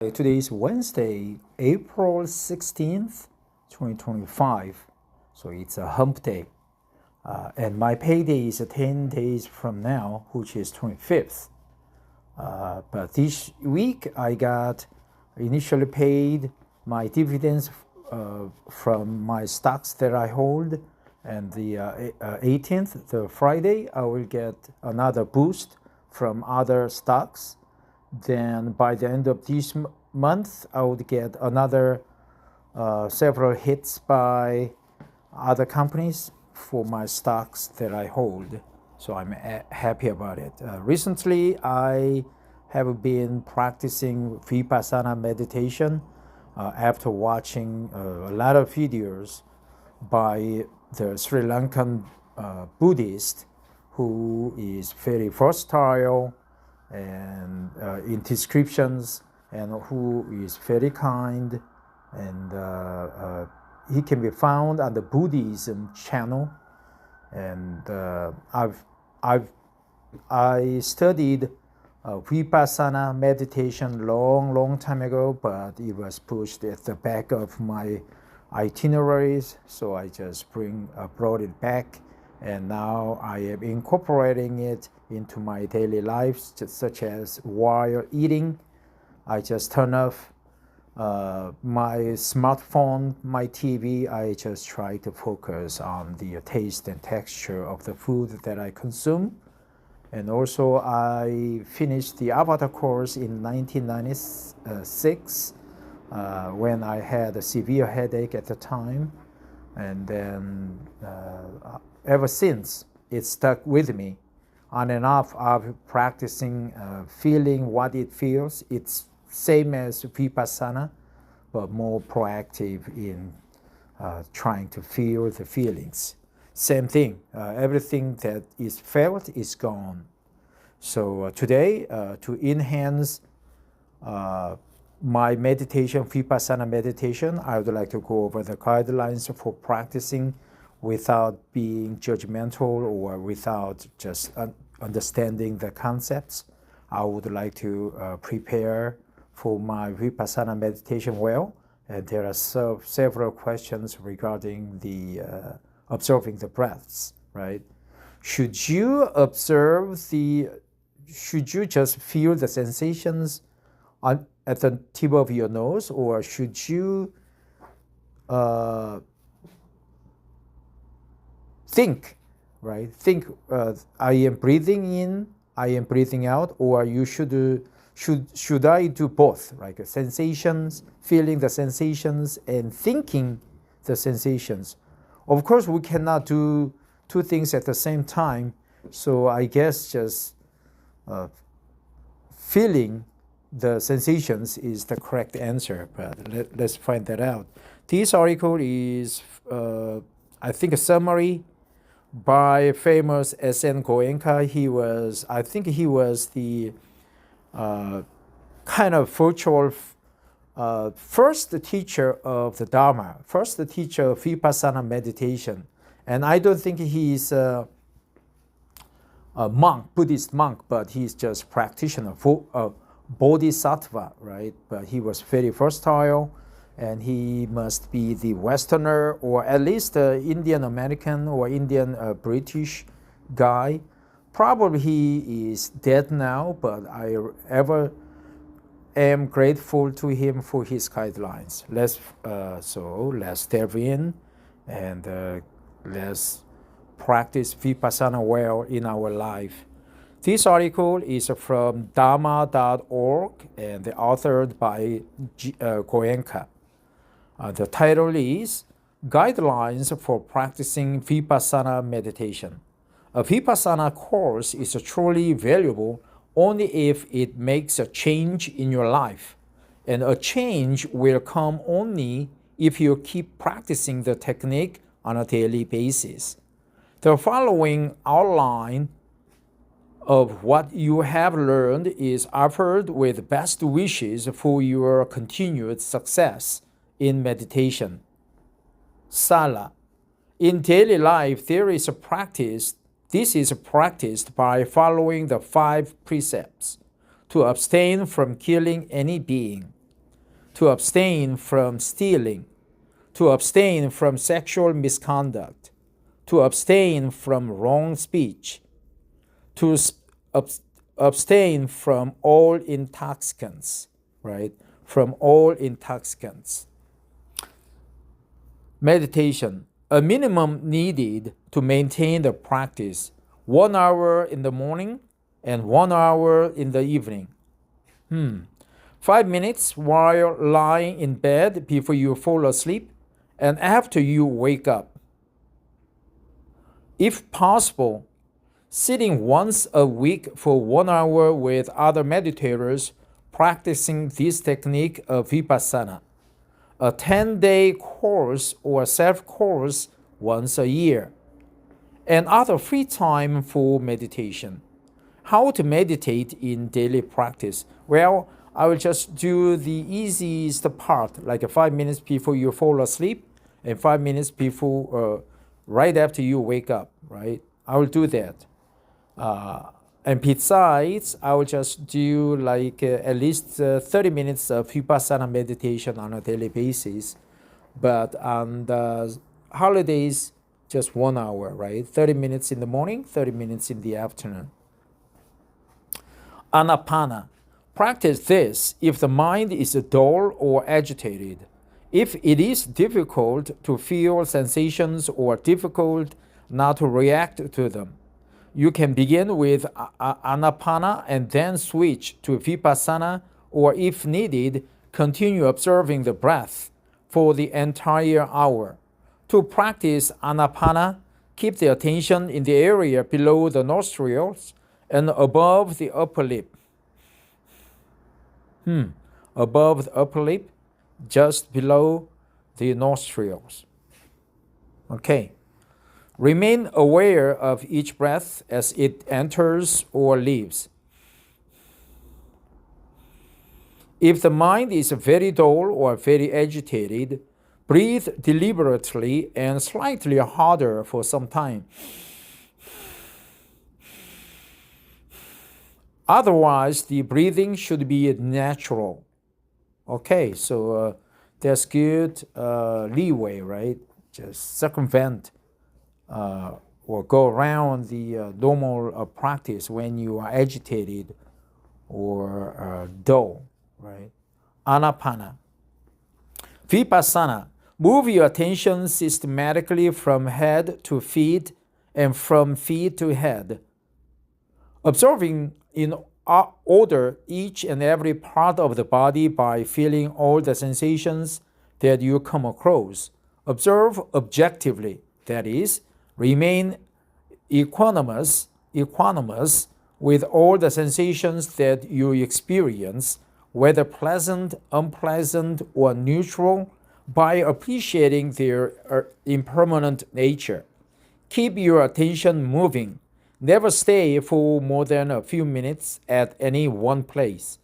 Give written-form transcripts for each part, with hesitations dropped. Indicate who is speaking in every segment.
Speaker 1: Today is Wednesday, April 16th, 2025. So it's a hump day. And my payday is 10 days from now, which is 25th. But this week I got initially paid my dividends from my stocks that I hold. And the 18th, the Friday, I will get another boost from other stocks. Then by the end of this month, I would get another several hits by other companies for my stocks that I hold. So I'm happy about it. Recently, I have been practicing Vippasana meditation after watching a lot of videos by the Sri Lankan Buddhist who is very versatile and in descriptions, and who is very kind, and he can be found on the Buddhism channel. And I studied Vippasana meditation long time ago, but it was pushed at the back of my itineraries, so I just brought it back. And now I am incorporating it into my daily life, such as while eating, I just turn off my smartphone, my TV. I just try to focus on the taste and texture of the food that I consume. And also I finished the Avatar course in 1996 when I had a severe headache at the time. And then ever since, it stuck with me. On and off, I'm practicing feeling what it feels. It's same as Vipassana, but more proactive in trying to feel the feelings. Same thing, everything that is felt is gone. So today, to enhance my meditation, Vipassana meditation, I would like to go over the guidelines for practicing without being judgmental or without just understanding the concepts. I would like to prepare for my Vipassana meditation well. And there are several questions regarding the observing the breaths, right? Should you just feel the sensations at the tip of your nose, or should you think, right? Think, I am breathing in, I am breathing out, or you should I do both, right? Sensations, feeling the sensations, and thinking the sensations. Of course, we cannot do two things at the same time. So I guess just feeling the sensations is the correct answer, but let's find that out. This article is, I think, a summary by famous S.N. Goenka. I think he was the kind of virtual first teacher of the Dharma, first teacher of Vipassana meditation. And I don't think he's a monk, Buddhist monk, but he's just practitioner, bodhisattva, right? But he was very versatile, and he must be the Westerner, or at least Indian American or Indian British guy. Probably he is dead now, but I ever am grateful to him for his guidelines. Let's delve in and let's practice Vipassana well in our life. This article is from dharma.org and authored by Goenka. The title is Guidelines for Practicing Vipassana Meditation. A Vipassana course is truly valuable only if it makes a change in your life. And a change will come only if you keep practicing the technique on a daily basis. The following outline of what you have learned is offered with best wishes for your continued success in meditation. Sala. In daily life, this is practiced by following the 5 precepts: to abstain from killing any being, to abstain from stealing, to abstain from sexual misconduct, to abstain from wrong speech, to abstain from all intoxicants, right? From all intoxicants. Meditation, a minimum needed to maintain the practice, 1 hour in the morning and 1 hour in the evening. 5 minutes while lying in bed before you fall asleep and after you wake up. If possible, sitting once a week for 1 hour with other meditators practicing this technique of Vippasana. A 10-day course or self-course once a year. And other free time for meditation. How to meditate in daily practice? Well, I will just do the easiest part, like 5 minutes before you fall asleep and 5 minutes before, right after you wake up, right? I will do that. And besides, I will just do like at least 30 minutes of Vippasana meditation on a daily basis. But on the holidays, just 1 hour, right? 30 minutes in the morning, 30 minutes in the afternoon. Anapana. Practice this if the mind is dull or agitated. If it is difficult to feel sensations or difficult not to react to them, you can begin with Anapana and then switch to Vippasana, or if needed, continue observing the breath for the entire hour. To practice Anapana, keep the attention in the area below the nostrils and above the upper lip. Above the upper lip, just below the nostrils. Okay. Remain aware of each breath as it enters or leaves. If the mind is very dull or very agitated, breathe deliberately and slightly harder for some time. Otherwise, the breathing should be natural. Okay, so there's good leeway, right? Just circumvent or go around the normal practice when you are agitated or dull, right? Anapana. Vippasana. Move your attention systematically from head to feet and from feet to head, observing in order each and every part of the body by feeling all the sensations that you come across. Observe objectively, that is, remain equanimous with all the sensations that you experience, whether pleasant, unpleasant, or neutral, by appreciating their impermanent nature. Keep your attention moving. Never stay for more than a few minutes at any one place.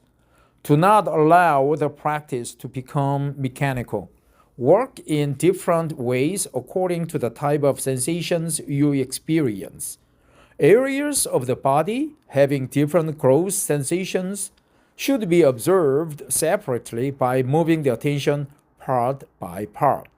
Speaker 1: Do not allow the practice to become mechanical. Work in different ways according to the type of sensations you experience. Areas of the body having different gross sensations should be observed separately by moving the attention part by part.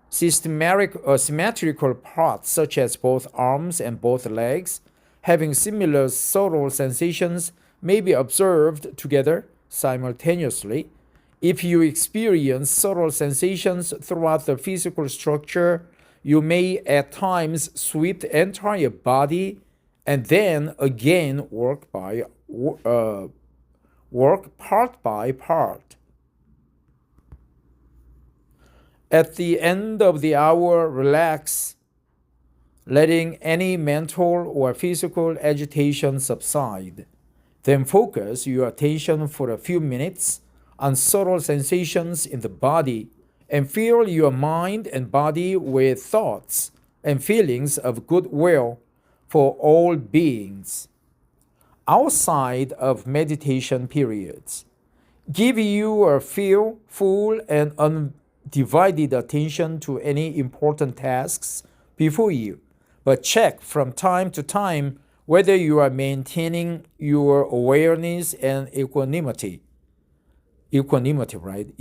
Speaker 1: Symmetrical parts such as both arms and both legs having similar subtle sensations may be observed together simultaneously. If you experience subtle sensations throughout the physical structure, you may at times sweep the entire body and then again work part by part. At the end of the hour, relax, letting any mental or physical agitation subside. Then focus your attention for a few minutes on subtle sensations in the body and fill your mind and body with thoughts and feelings of goodwill for all beings. Outside of meditation periods, give your full and undivided attention to any important tasks before you, but check from time to time whether you are maintaining your awareness and equanimity. equanimity, right?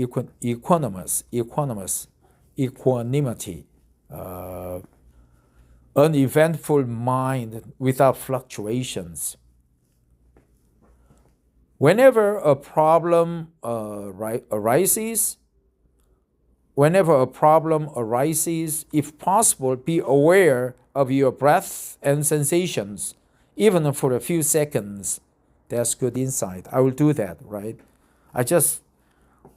Speaker 1: Equanimity. Uneventful mind without fluctuations. Whenever a problem arises, if possible, be aware of your breath and sensations, even for a few seconds. That's good insight. I will do that, right?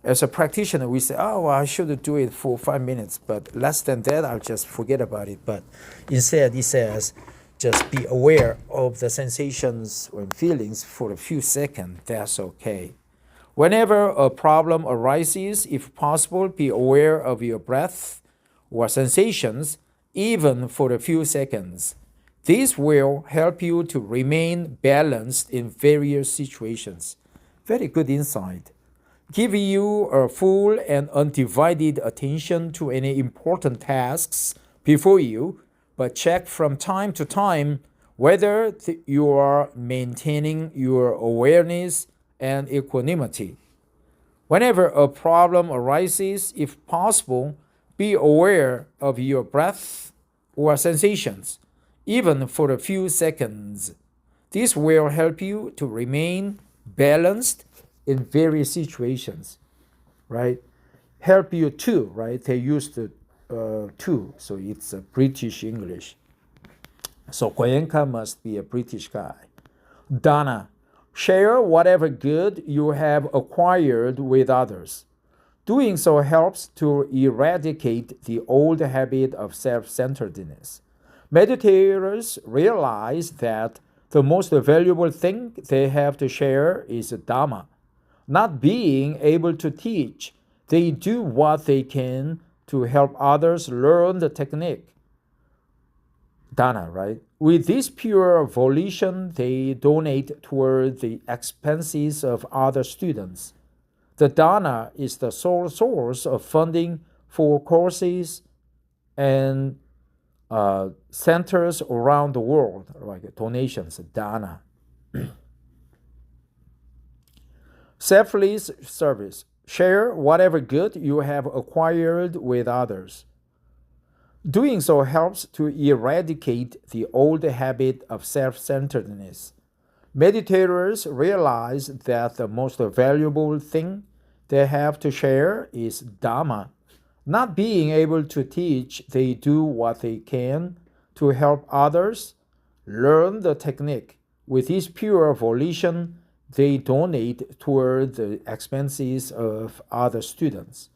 Speaker 1: As a practitioner, we say, oh, well, I should do it for 5 minutes, but less than that, I'll just forget about it. But instead, he says, just be aware of the sensations and feelings for a few seconds. That's okay. Whenever a problem arises, if possible, be aware of your breath or sensations, even for a few seconds. This will help you to remain balanced in various situations. Very good insight. Give you a full and undivided attention to any important tasks before you, but check from time to time whether you are maintaining your awareness and equanimity. Whenever a problem arises, if possible, be aware of your breath or sensations, even for a few seconds. This will help you to remain balanced in various situations, right? Help you too, right? They used to so it's a British English. So Goenka must be a British guy. Dana, share whatever good you have acquired with others. Doing so helps to eradicate the old habit of self-centeredness. Meditators realize that the most valuable thing they have to share is Dhamma. Not being able to teach, they do what they can to help others learn the technique. Dana, right? With this pure volition, they donate toward the expenses of other students. The dana is the sole source of funding for courses and centers around the world, like donations, dana. Selfless service. Share whatever good you have acquired with others. Doing so helps to eradicate the old habit of self-centeredness. Meditators realize that the most valuable thing they have to share is Dhamma. Not being able to teach, they do what they can to help others learn the technique. With this pure volition, they donate toward the expenses of other students.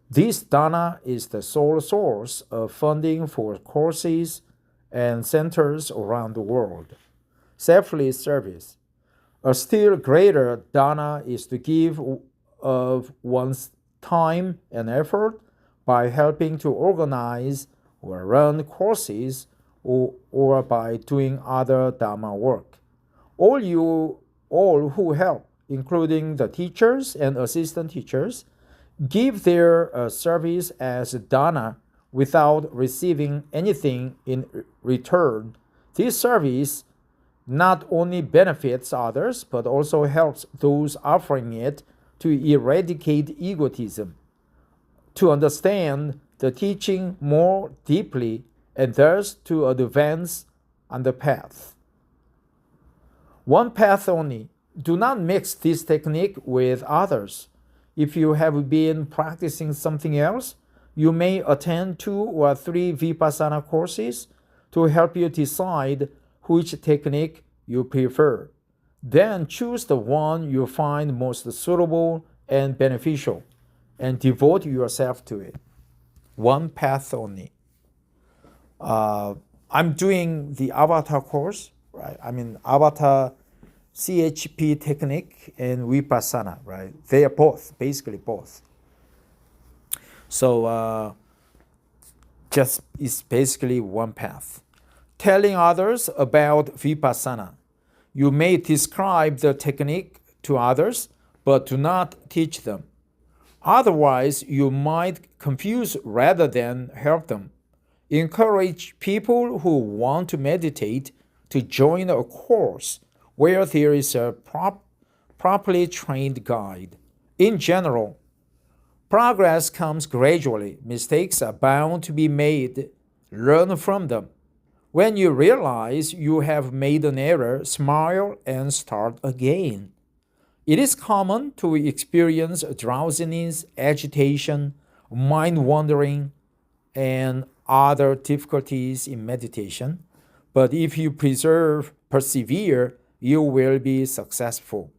Speaker 1: This dana is the sole source of funding for courses and centers around the world. Selfless service. A still greater dana is to give of one's time and effort by helping to organize or run courses or by doing other Dhamma work. All who help, including the teachers and assistant teachers, give their service as dana without receiving anything in return. This service not only benefits others, but also helps those offering it to eradicate egotism, to understand the teaching more deeply, and thus to advance on the path. One path only. Do not mix this technique with others. If you have been practicing something else, you may attend 2 or 3 Vippasana courses to help you decide which technique you prefer. Then choose the one you find most suitable and beneficial and devote yourself to it. One path only. I'm doing the Avatar course, right? I mean, Avatar CHP technique and Vippasana, right? They are both, basically both. So just it's basically one path. Telling others about Vippasana. You may describe the technique to others, but do not teach them. Otherwise, you might confuse rather than help them. Encourage people who want to meditate to join a course where there is a properly trained guide. In general, progress comes gradually. Mistakes are bound to be made. Learn from them. When you realize you have made an error, smile and start again. It is common to experience drowsiness, agitation, mind wandering, and other difficulties in meditation, but if you persevere, you will be successful.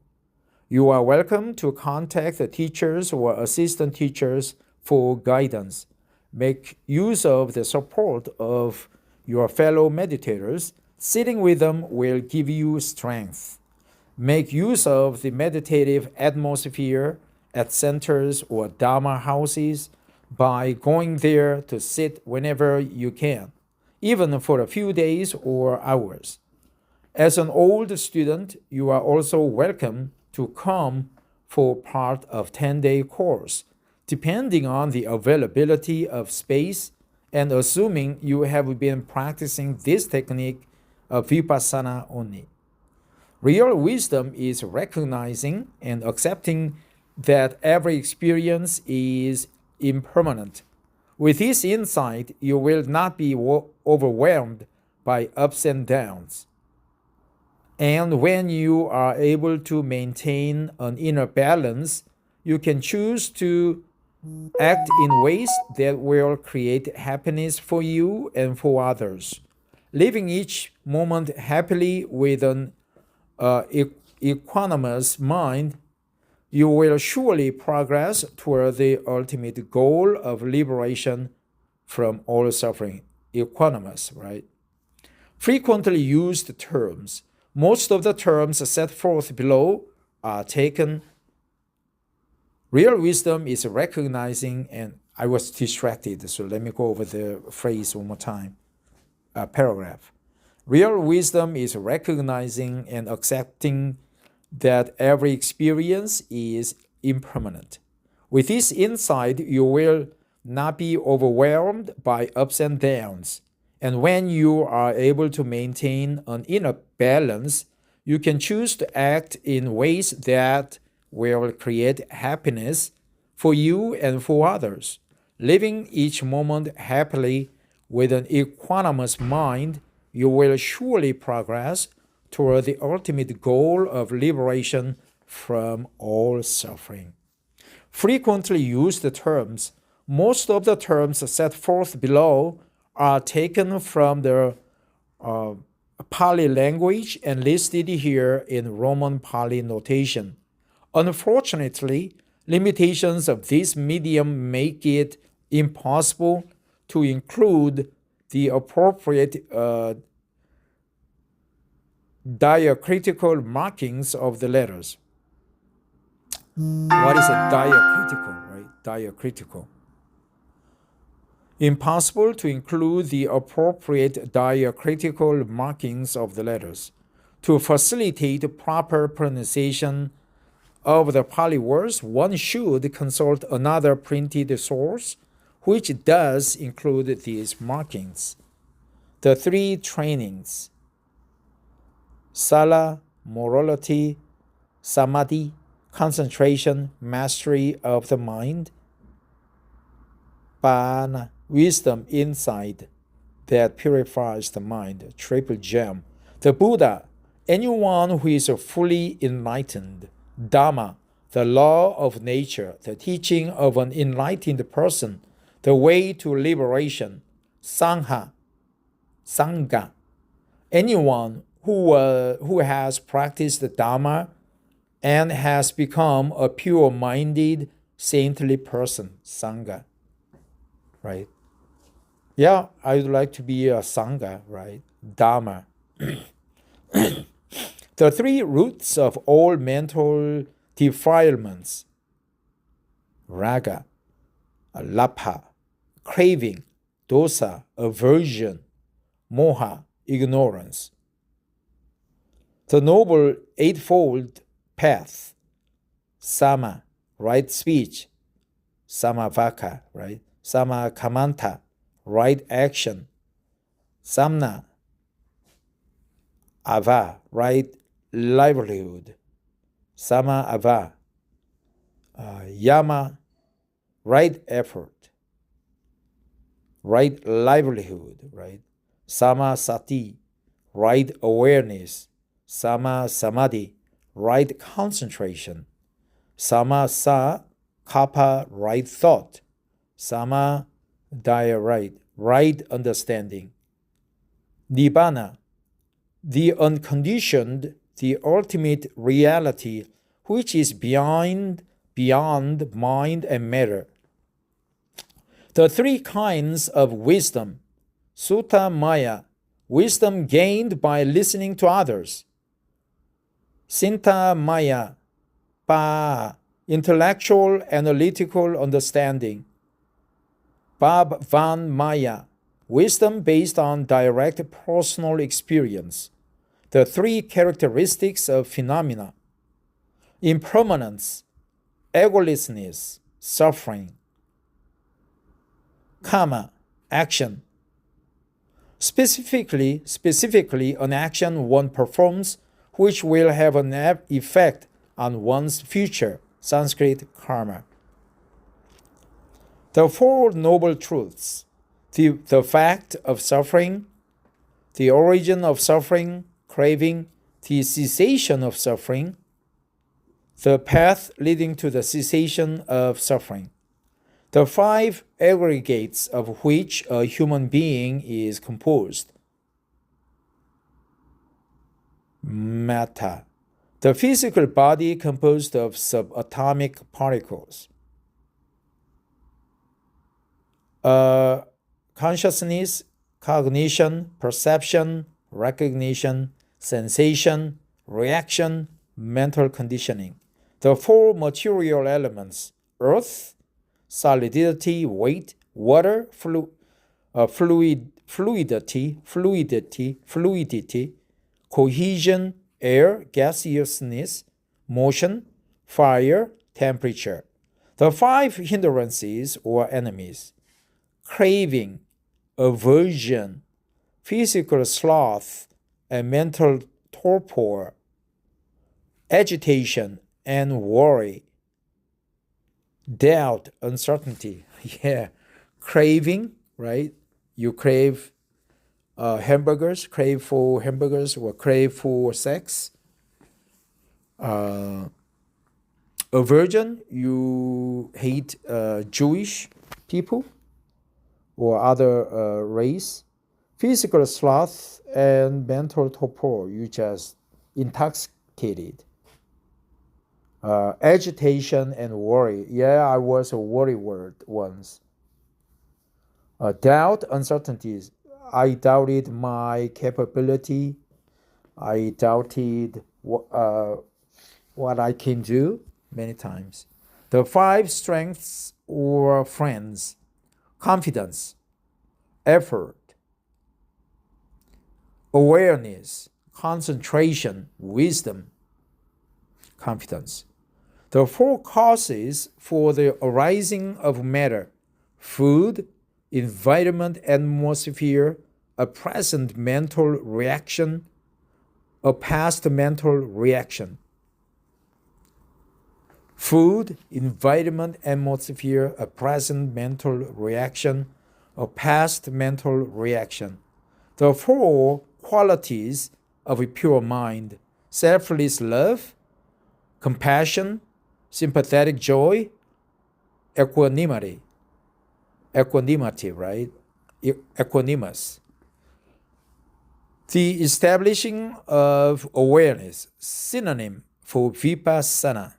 Speaker 1: You are welcome to contact the teachers or assistant teachers for guidance. Make use of the support of your fellow meditators. Sitting with them will give you strength. Make use of the meditative atmosphere at centers or Dharma houses by going there to sit whenever you can, even for a few days or hours. As an old student, you are also welcome to come for part of 10-day course, depending on the availability of space and assuming you have been practicing this technique of Vippasana only. Real wisdom is recognizing and accepting that every experience is impermanent. With this insight, you will not be overwhelmed by ups and downs. And when you are able to maintain an inner balance, you can choose to act in ways that will create happiness for you and for others. Living each moment happily with an equanimous mind, you will surely progress toward the ultimate goal of liberation from all suffering. Equanimous, right? Frequently used terms. Most of the terms set forth below are taken. Real wisdom is recognizing, and I was distracted, so let me go over the phrase one more time, paragraph. Real wisdom is recognizing and accepting that every experience is impermanent. With this insight, you will not be overwhelmed by ups and downs. And when you are able to maintain an inner balance, you can choose to act in ways that will create happiness for you and for others. Living each moment happily with an equanimous mind, you will surely progress toward the ultimate goal of liberation from all suffering. Frequently used terms. Most of the terms set forth below are taken from the Pali language and listed here in Roman Pali notation. Unfortunately, limitations of this medium make it impossible to include the appropriate diacritical markings of the letters. What is a diacritical, right? Diacritical. Impossible to include the appropriate diacritical markings of the letters. To facilitate proper pronunciation of the Pali words, one should consult another printed source, which does include these markings. The three trainings: Sala, morality; Samadhi, concentration, mastery of the mind; Pana, wisdom, insight that purifies the mind, triple gem. The Buddha, anyone who is fully enlightened; Dhamma, the law of nature, the teaching of an enlightened person, the way to liberation; Sangha, Sangha, anyone who has practiced the Dhamma and has become a pure-minded, saintly person, Sangha, right? Yeah, I would like to be a Sangha, right? Dhamma. The three roots of all mental defilements: raga, lapha, craving; dosa, aversion; moha, ignorance. The Noble Eightfold Path: Sama, right speech; Samavaka, right? Samakamanta, right action; Samna, Ava, right livelihood; Sama Ava, Yama, right effort, right livelihood, right? Sama sati, right awareness. Sama samadhi, right concentration. Sama sa kappa, right thought. Sama daya, right understanding. Nibbana, the unconditioned, the ultimate reality, which is beyond mind and matter. The three kinds of wisdom. Sutta Maya, wisdom gained by listening to others. Sinta Maya, Pa, intellectual analytical understanding. Bab Van Maya, wisdom based on direct personal experience. The three characteristics of phenomena: impermanence, egolessness, suffering. Karma, action. Specifically, an action one performs which will have an effect on one's future. Sanskrit, karma. The Four Noble Truths: the fact of suffering, the origin of suffering, craving, the cessation of suffering, the path leading to the cessation of suffering. The five aggregates of which a human being is composed. Matter, the physical body composed of subatomic particles. Consciousness, cognition, perception, recognition, sensation, reaction, mental conditioning. The four material elements: earth, solidity, weight; water, fluidity, cohesion, air, gaseousness; motion, fire, temperature. The five hindrances or enemies: craving, aversion, physical sloth, and mental torpor; agitation and worry; doubt, uncertainty. Craving, right? You crave hamburgers, crave for hamburgers, or crave for sex. Aversion, you hate Jewish people or other race. Physical sloth and mental torpor, you just intoxicated. Agitation and worry. I was a worry word once. Doubt, uncertainties. I doubted my capability. I doubted what I can do many times. The five strengths or friends: confidence, effort, awareness, concentration, wisdom. Confidence. The four causes for the arising of matter: food, environment, atmosphere, a present mental reaction, a past mental reaction. Food, environment, atmosphere, a present mental reaction, a past mental reaction. The four qualities of a pure mind: selfless love, compassion, sympathetic joy, equanimity, right? Equanimous. The establishing of awareness, synonym for Vippasana.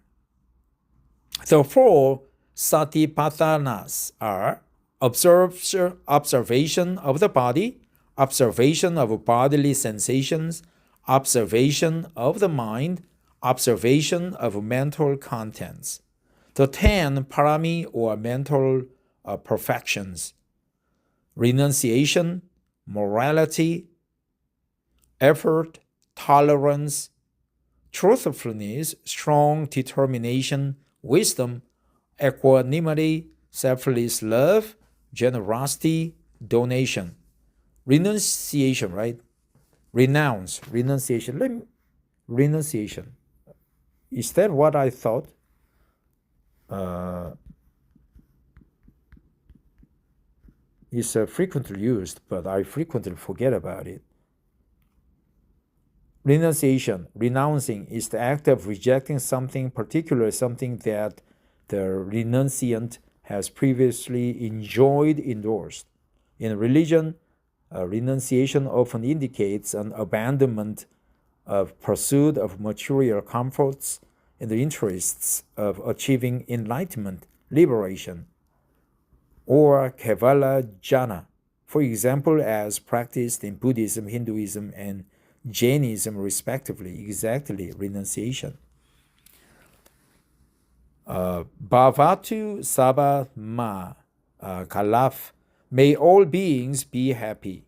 Speaker 1: The four satipathanas are observation of the body, observation of bodily sensations, observation of the mind, observation of mental contents. The 10 parami or mental perfections: renunciation, morality, effort, tolerance, truthfulness, strong determination, wisdom, equanimity, selfless love, generosity, donation. Renunciation, right? Renounce, renunciation. Renunciation. Is that what I thought? is frequently used, but I frequently forget about it. Renunciation, renouncing, is the act of rejecting something, particularly something that the renunciant has previously enjoyed, endorsed. In religion, renunciation often indicates an abandonment of pursuit of material comforts in the interests of achieving enlightenment, liberation, or Kevala jhana, for example, as practiced in Buddhism, Hinduism, and Jainism, respectively, exactly, renunciation. Bhavatu Sabha Ma Kalaf, may all beings be happy.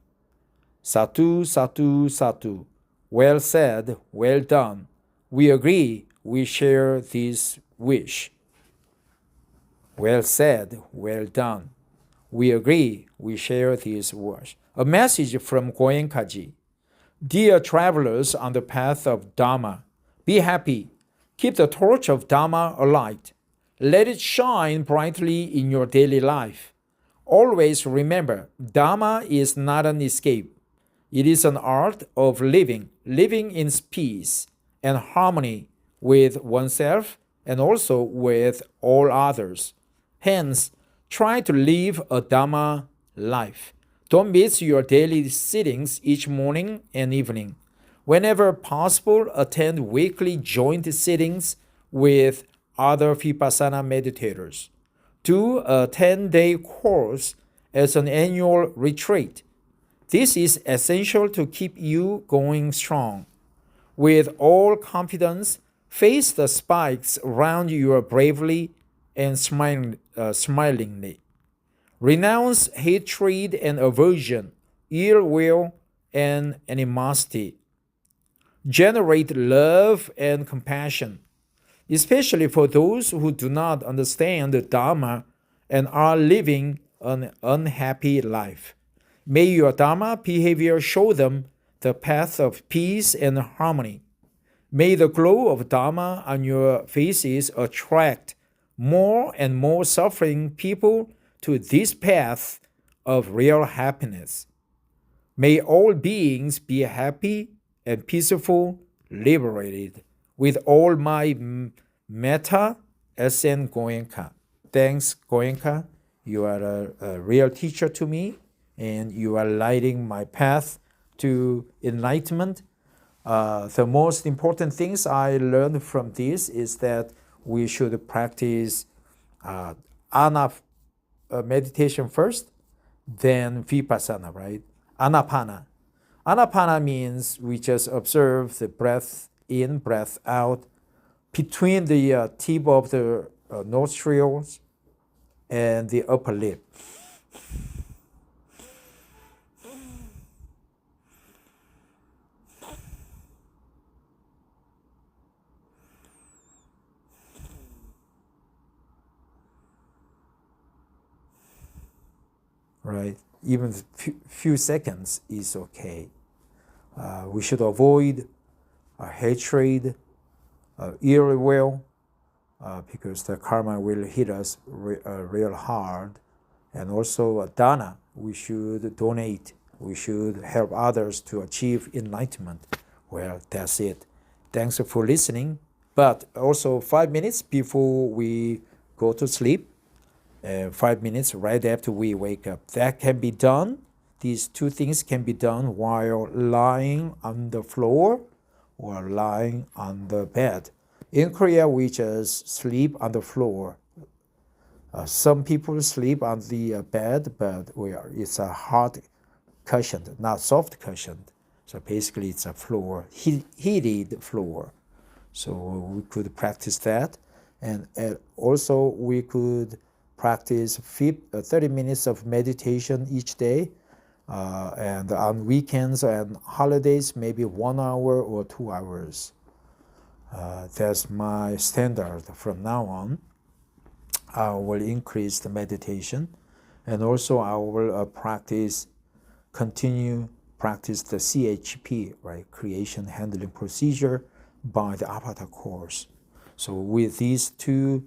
Speaker 1: Satu, Satu, Satu, well said, well done. We agree, we share this wish. Well said, well done. We agree, we share this wish. A message from Goenkaji. Dear travelers on the path of Dharma, be happy. Keep the torch of Dharma alight. Let it shine brightly in your daily life. Always remember, Dharma is not an escape. It is an art of living in peace and harmony with oneself and also with all others. Hence, try to live a Dharma life. Don't miss your daily sittings each morning and evening. Whenever possible, attend weekly joint sittings with other Vippasana meditators. Do a 10-day course as an annual retreat. This is essential to keep you going strong. With all confidence, face the spikes around you bravely and smilingly. Renounce hatred and aversion, ill will and animosity. Generate love and compassion, especially for those who do not understand the Dharma and are living an unhappy life. May your Dharma behavior show them the path of peace and harmony. May the glow of Dharma on your faces attract more and more suffering people to this path of real happiness. May all beings be happy and peaceful, liberated. With all my metta, S.N. Goenka. Thanks, Goenka. You are a real teacher to me, and you are lighting my path to enlightenment. The most important things I learned from this is that we should practice meditation first, then Vipassana, right? Anapana. Anapana means we just observe the breath in, breath out between the tip of the nostrils and the upper lip. Right? Even few seconds is okay. We should avoid hatred, ill will, because the karma will hit us real hard. And also dana, we should donate. We should help others to achieve enlightenment. Well, that's it. Thanks for listening. But also 5 minutes before we go to sleep, 5 minutes right after we wake up. That can be done. These two things can be done while lying on the floor or lying on the bed. In Korea, we just sleep on the floor. Some people sleep on the bed, but it's a hard cushioned, not soft cushioned. So basically, it's a floor, heated floor. So we could practice that. And also, we could practice 30 minutes of meditation each day. And on weekends and holidays, maybe 1 hour or 2 hours. That's my standard from now on. I will increase the meditation, and also I will continue practice the CHP, right? Creation Handling Procedure by the Apata course. So with these two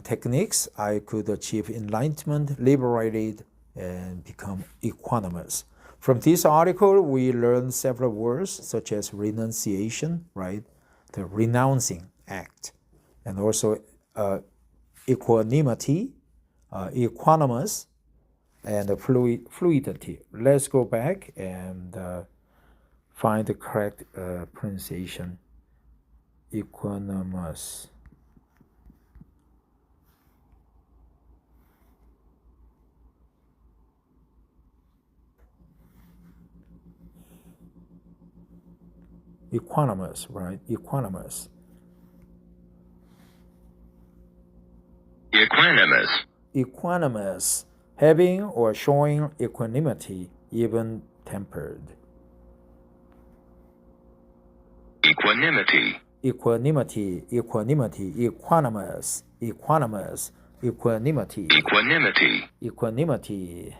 Speaker 1: techniques, I could achieve enlightenment, liberated, and become equanimous. From this article, we learn several words such as renunciation, right? The renouncing act, and also equanimity, equanimous, and fluidity. Let's go back and find the correct pronunciation. Equanimous. Equanimous, right? Equanimous.
Speaker 2: Equanimous.
Speaker 1: Equanimous. Having or showing equanimity, even tempered.
Speaker 2: Equanimity.
Speaker 1: Equanimity, equanimity, equanimous, equanimous, equanimity.
Speaker 2: Equanimity.
Speaker 1: Equanimity.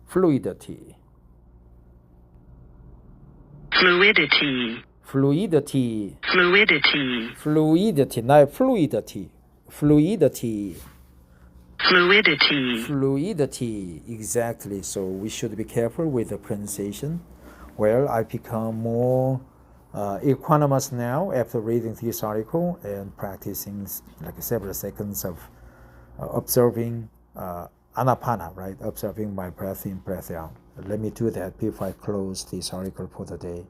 Speaker 1: Fluidity.
Speaker 2: Fluidity.
Speaker 1: Fluidity.
Speaker 2: Fluidity.
Speaker 1: Fluidity, not fluidity. Fluidity.
Speaker 2: Fluidity.
Speaker 1: Fluidity, exactly. So we should be careful with the pronunciation. Well, I become more equanimous now after reading this article and practicing like several seconds of observing anapana, right? Observing my breath in, breath out. Let me do that before I close this article for the day.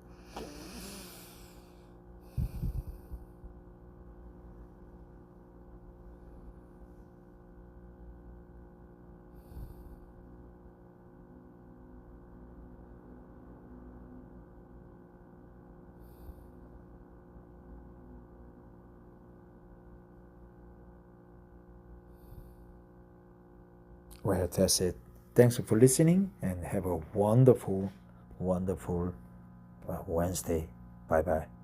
Speaker 1: Well, that's it. Thanks for listening and have a wonderful, wonderful Wednesday. Bye-bye.